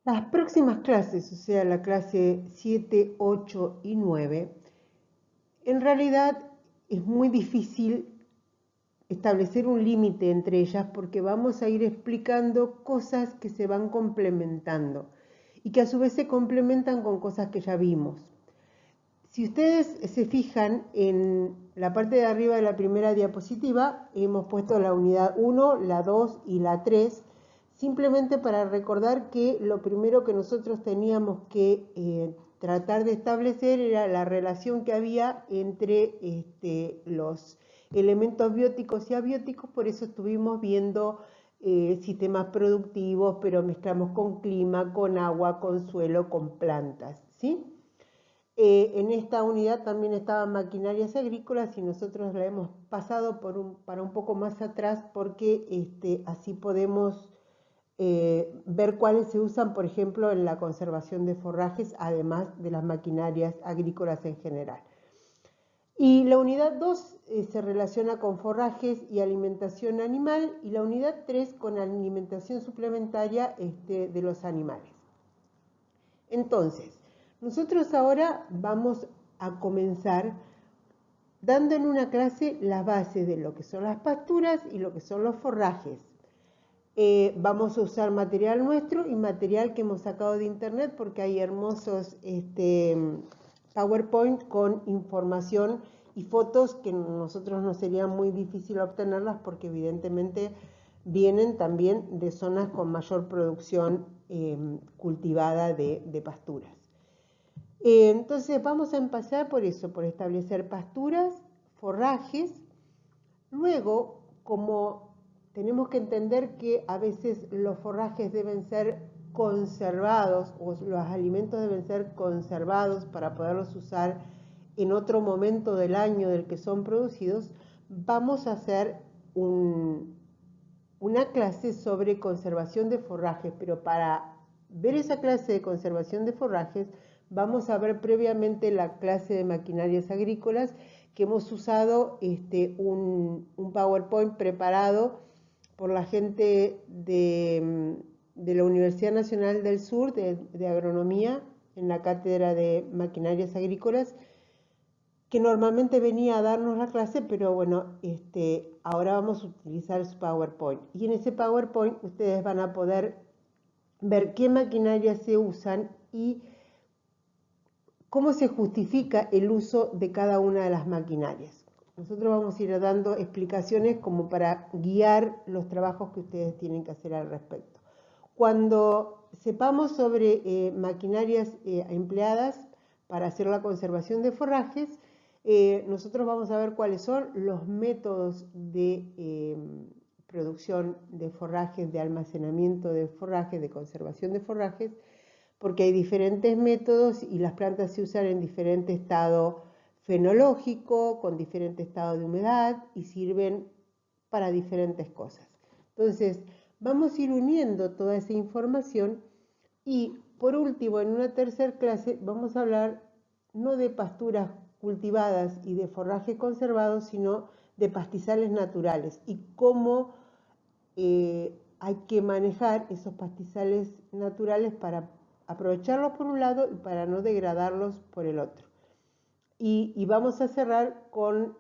Las próximas clases, o sea, la clase 7, 8 y 9, en realidad es muy difícil establecer un límite entre ellas porque vamos a ir explicando cosas que se van complementando y que a su vez se complementan con cosas que ya vimos. Si ustedes se fijan en la parte de arriba de la primera diapositiva, hemos puesto la unidad 1, la 2 y la 3, simplemente para recordar que lo primero que nosotros teníamos que tratar de establecer era la relación que había entre los elementos bióticos y abióticos, por eso estuvimos viendo sistemas productivos, pero mezclamos con clima, con agua, con suelo, con plantas, ¿sí? En esta unidad también estaban maquinarias agrícolas y nosotros la hemos pasado para un poco más atrás porque así podemos ver cuáles se usan, por ejemplo, en la conservación de forrajes, además de las maquinarias agrícolas en general. Y la unidad 2 se relaciona con forrajes y alimentación animal y la unidad 3 con alimentación suplementaria de los animales. Entonces, nosotros ahora vamos a comenzar dando en una clase las bases de lo que son las pasturas y lo que son los forrajes. Vamos a usar material nuestro y material que hemos sacado de internet porque hay hermosos PowerPoint con información y fotos que nosotros nos sería muy difícil obtenerlas porque evidentemente vienen también de zonas con mayor producción cultivada de pasturas. Entonces vamos a empezar por eso, por establecer pasturas, forrajes. Luego, como tenemos que entender que a veces los forrajes deben ser conservados o los alimentos deben ser conservados para poderlos usar en otro momento del año del que son producidos, vamos a hacer una clase sobre conservación de forrajes, pero para ver esa clase de conservación de forrajes vamos a ver previamente la clase de maquinarias agrícolas que hemos usado un PowerPoint preparado por la gente de la Universidad Nacional del Sur de Agronomía en la cátedra de maquinarias agrícolas que normalmente venía a darnos la clase, pero bueno, ahora vamos a utilizar su PowerPoint. Y en ese PowerPoint ustedes van a poder ver qué maquinarias se usan y cómo se justifica el uso de cada una de las maquinarias. Nosotros vamos a ir dando explicaciones como para guiar los trabajos que ustedes tienen que hacer al respecto. Cuando sepamos sobre maquinarias empleadas para hacer la conservación de forrajes, nosotros vamos a ver cuáles son los métodos de producción de forrajes, de almacenamiento de forrajes, de conservación de forrajes, porque hay diferentes métodos y las plantas se usan en diferente estado fenológico, con diferente estado de humedad y sirven para diferentes cosas. Entonces, vamos a ir uniendo toda esa información y por último, en una tercera clase vamos a hablar no de pasturas cultivadas y de forrajes conservados, sino de pastizales naturales y cómo hay que manejar esos pastizales naturales para aprovecharlos por un lado y para no degradarlos por el otro. Y vamos a cerrar con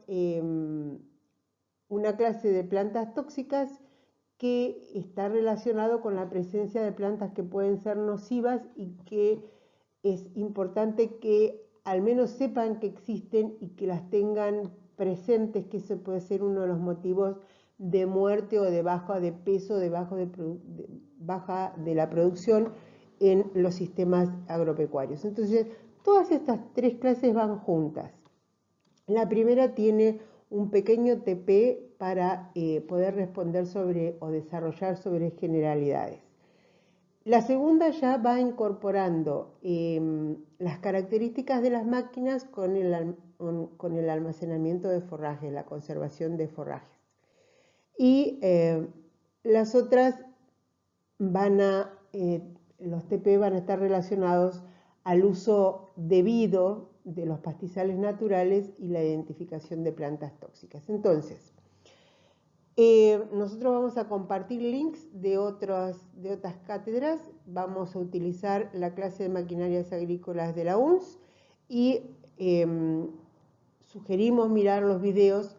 una clase de plantas tóxicas que está relacionado con la presencia de plantas que pueden ser nocivas y que es importante que al menos sepan que existen y que las tengan presentes, que eso puede ser uno de los motivos de muerte o de baja de peso, de baja de la producción en los sistemas agropecuarios. Entonces, todas estas tres clases van juntas. La primera tiene un pequeño TP para poder responder sobre o desarrollar sobre generalidades. La segunda ya va incorporando las características de las máquinas con el almacenamiento de forrajes, la conservación de forrajes. Y las otras los TP van a estar relacionados al uso debido de los pastizales naturales y la identificación de plantas tóxicas. Entonces, Nosotros vamos a compartir links de otras cátedras, vamos a utilizar la clase de maquinarias agrícolas de la UNS y sugerimos mirar los videos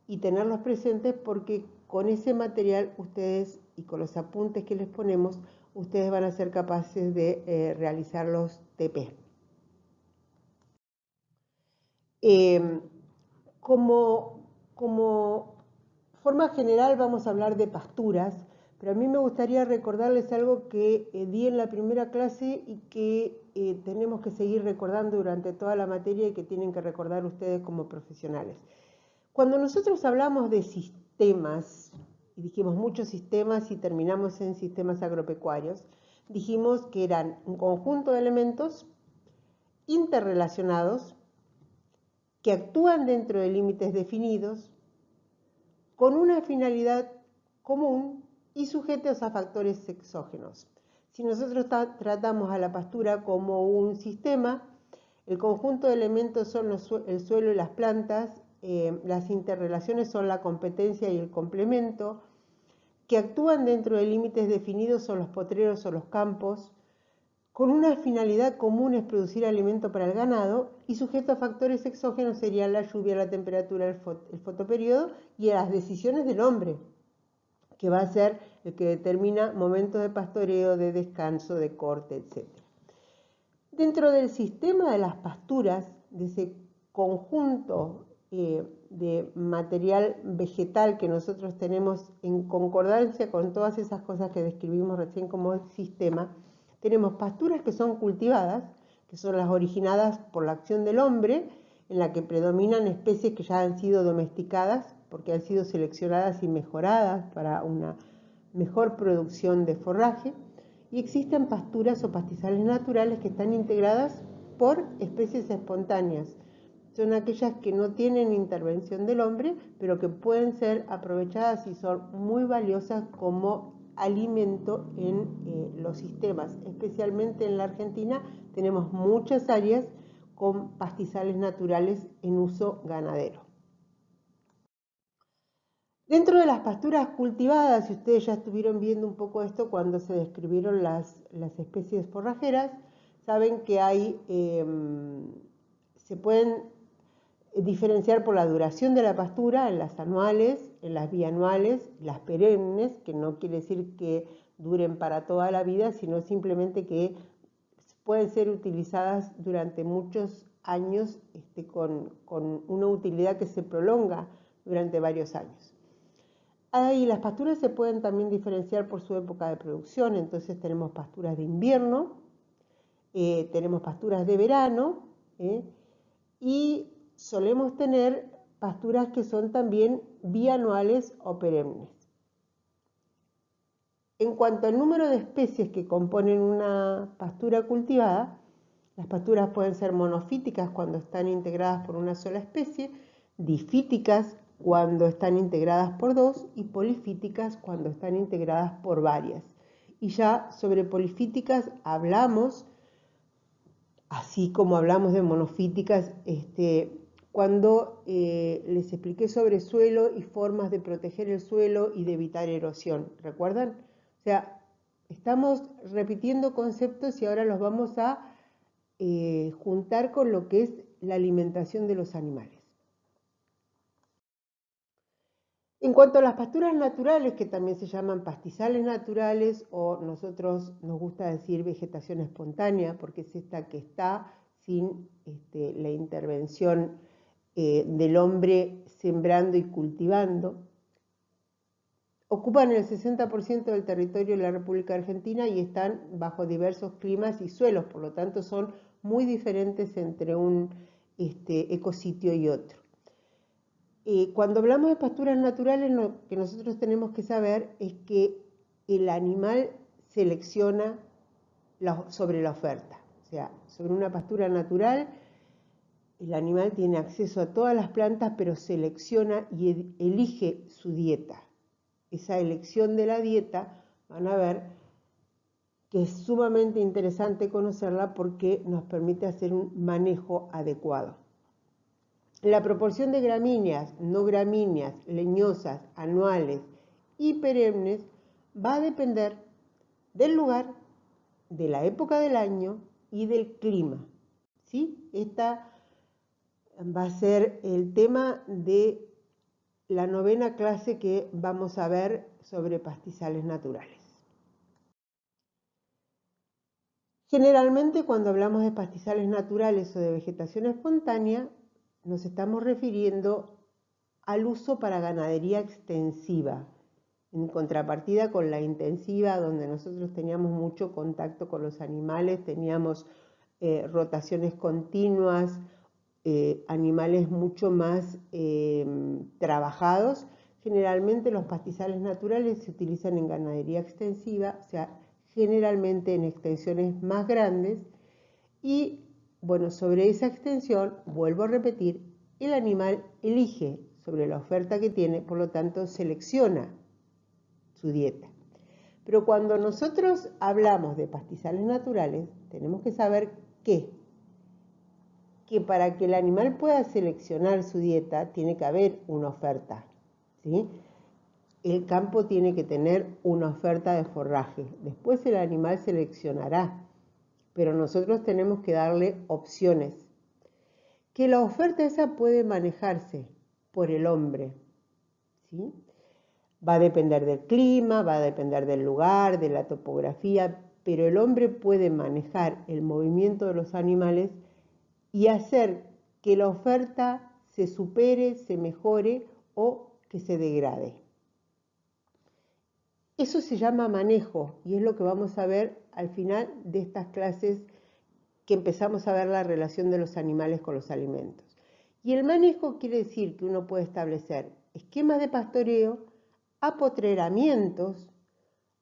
y tenerlos presentes porque con ese material ustedes y con los apuntes que les ponemos, ustedes van a ser capaces de realizar los TP. Como forma general vamos a hablar de pasturas, pero a mí me gustaría recordarles algo que di en la primera clase y que tenemos que seguir recordando durante toda la materia y que tienen que recordar ustedes como profesionales. Cuando nosotros hablamos de sistemas, y dijimos muchos sistemas y terminamos en sistemas agropecuarios, dijimos que eran un conjunto de elementos interrelacionados que actúan dentro de límites definidos, con una finalidad común y sujetos a factores exógenos. Si nosotros tratamos a la pastura como un sistema, el conjunto de elementos son el suelo y las plantas, las interrelaciones son la competencia y el complemento, que actúan dentro de límites definidos son los potreros o los campos, con una finalidad común es producir alimento para el ganado y sujeto a factores exógenos serían la lluvia, la temperatura, el fotoperiodo y las decisiones del hombre, que va a ser el que determina momentos de pastoreo, de descanso, de corte, etc. Dentro del sistema de las pasturas, de ese conjunto de material vegetal que nosotros tenemos en concordancia con todas esas cosas que describimos recién como sistema, tenemos pasturas que son cultivadas, que son las originadas por la acción del hombre, en la que predominan especies que ya han sido domesticadas, porque han sido seleccionadas y mejoradas para una mejor producción de forraje, y existen pasturas o pastizales naturales que están integradas por especies espontáneas. Son aquellas que no tienen intervención del hombre, pero que pueden ser aprovechadas y son muy valiosas como alimento en los sistemas. Especialmente en la Argentina tenemos muchas áreas con pastizales naturales en uso ganadero. Dentro de las pasturas cultivadas, y ustedes ya estuvieron viendo un poco esto cuando se describieron las especies forrajeras, saben que se pueden diferenciar por la duración de la pastura en las anuales, en las bianuales, las perennes, que no quiere decir que duren para toda la vida, sino simplemente que pueden ser utilizadas durante muchos años con una utilidad que se prolonga durante varios años. Y las pasturas se pueden también diferenciar por su época de producción, entonces tenemos pasturas de invierno, tenemos pasturas de verano, y solemos tener pasturas que son también bianuales o perennes. En cuanto al número de especies que componen una pastura cultivada, las pasturas pueden ser monofíticas cuando están integradas por una sola especie, difíticas cuando están integradas por dos y polifíticas cuando están integradas por varias. Y ya sobre polifíticas hablamos, así como hablamos de monofíticas, cuando les expliqué sobre suelo y formas de proteger el suelo y de evitar erosión. ¿Recuerdan? O sea, estamos repitiendo conceptos y ahora los vamos a juntar con lo que es la alimentación de los animales. En cuanto a las pasturas naturales, que también se llaman pastizales naturales, o nosotros nos gusta decir vegetación espontánea, porque es esta que está sin la intervención del hombre sembrando y cultivando, ocupan el 60% del territorio de la República Argentina y están bajo diversos climas y suelos, por lo tanto son muy diferentes entre un ecositio y otro. Cuando hablamos de pasturas naturales, lo que nosotros tenemos que saber es que el animal selecciona sobre la oferta. O sea, sobre una pastura natural, el animal tiene acceso a todas las plantas, pero selecciona y elige su dieta. Esa elección de la dieta, van a ver que es sumamente interesante conocerla porque nos permite hacer un manejo adecuado. La proporción de gramíneas, no gramíneas, leñosas, anuales y perennes va a depender del lugar, de la época del año y del clima. ¿Sí? Esta va a ser el tema de la 9ª clase que vamos a ver sobre pastizales naturales. Generalmente cuando hablamos de pastizales naturales o de vegetación espontánea, nos estamos refiriendo al uso para ganadería extensiva, en contrapartida con la intensiva, donde nosotros teníamos mucho contacto con los animales, teníamos rotaciones continuas, animales mucho más trabajados. Generalmente los pastizales naturales se utilizan en ganadería extensiva, o sea, generalmente en extensiones más grandes, y bueno, sobre esa extensión, vuelvo a repetir, el animal elige sobre la oferta que tiene, por lo tanto selecciona su dieta. Pero cuando nosotros hablamos de pastizales naturales, tenemos que saber que para que el animal pueda seleccionar su dieta, tiene que haber una oferta, ¿sí? El campo tiene que tener una oferta de forraje. Después el animal seleccionará, pero nosotros tenemos que darle opciones. Que la oferta esa puede manejarse por el hombre, ¿sí? Va a depender del clima, va a depender del lugar, de la topografía, pero el hombre puede manejar el movimiento de los animales y hacer que la oferta se supere, se mejore o que se degrade. Eso se llama manejo y es lo que vamos a ver al final de estas clases que empezamos a ver la relación de los animales con los alimentos. Y el manejo quiere decir que uno puede establecer esquemas de pastoreo, apotreramientos,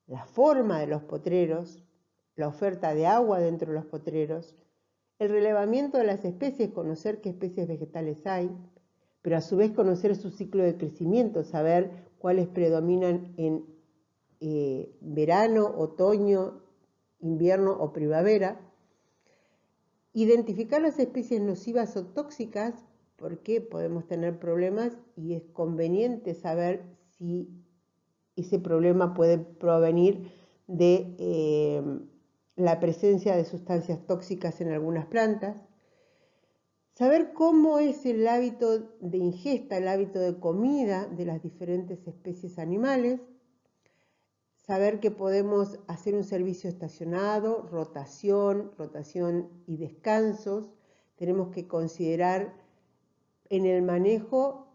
la forma de los potreros, la oferta de agua dentro de los potreros, el relevamiento de las especies, conocer qué especies vegetales hay, pero a su vez conocer su ciclo de crecimiento, saber cuáles predominan en verano, otoño, invierno o primavera. Identificar las especies nocivas o tóxicas, porque podemos tener problemas y es conveniente saber si ese problema puede provenir de la presencia de sustancias tóxicas en algunas plantas. Saber cómo es el hábito de ingesta, el hábito de comida de las diferentes especies animales. Saber que podemos hacer un servicio estacionado, rotación y descansos. Tenemos que considerar en el manejo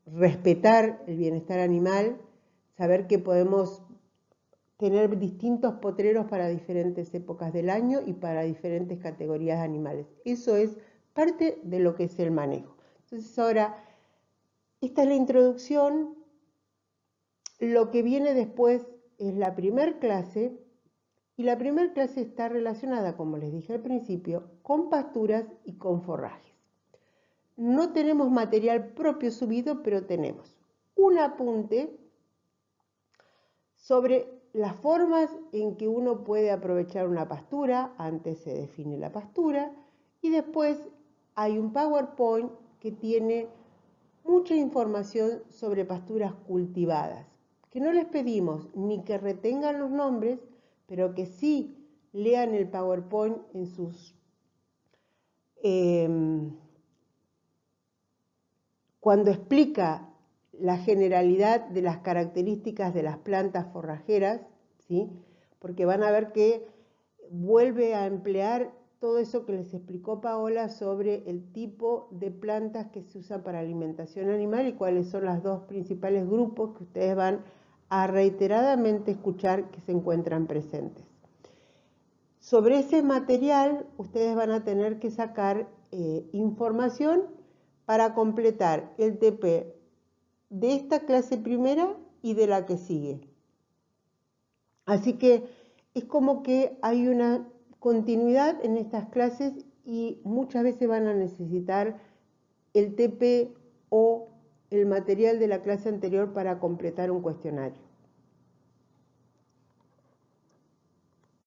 respetar el bienestar animal, saber que podemos tener distintos potreros para diferentes épocas del año y para diferentes categorías de animales. Eso es parte de lo que es el manejo. Entonces ahora, esta es la introducción. Lo que viene después es la primera clase, y la primera clase está relacionada, como les dije al principio, con pasturas y con forrajes. No tenemos material propio subido, pero tenemos un apunte sobre las formas en que uno puede aprovechar una pastura. Antes se define la pastura y después hay un PowerPoint que tiene mucha información sobre pasturas cultivadas, que no les pedimos ni que retengan los nombres, pero que sí lean el PowerPoint en sus cuando explica la generalidad de las características de las plantas forrajeras, ¿sí? Porque van a ver que vuelve a emplear todo eso que les explicó Paola sobre el tipo de plantas que se usan para alimentación animal y cuáles son los dos principales grupos que ustedes van a reiteradamente escuchar que se encuentran presentes. Sobre ese material ustedes van a tener que sacar información para completar el TP de esta clase primera y de la que sigue. Así que es como que hay una continuidad en estas clases y muchas veces van a necesitar el TP o el material de la clase anterior para completar un cuestionario.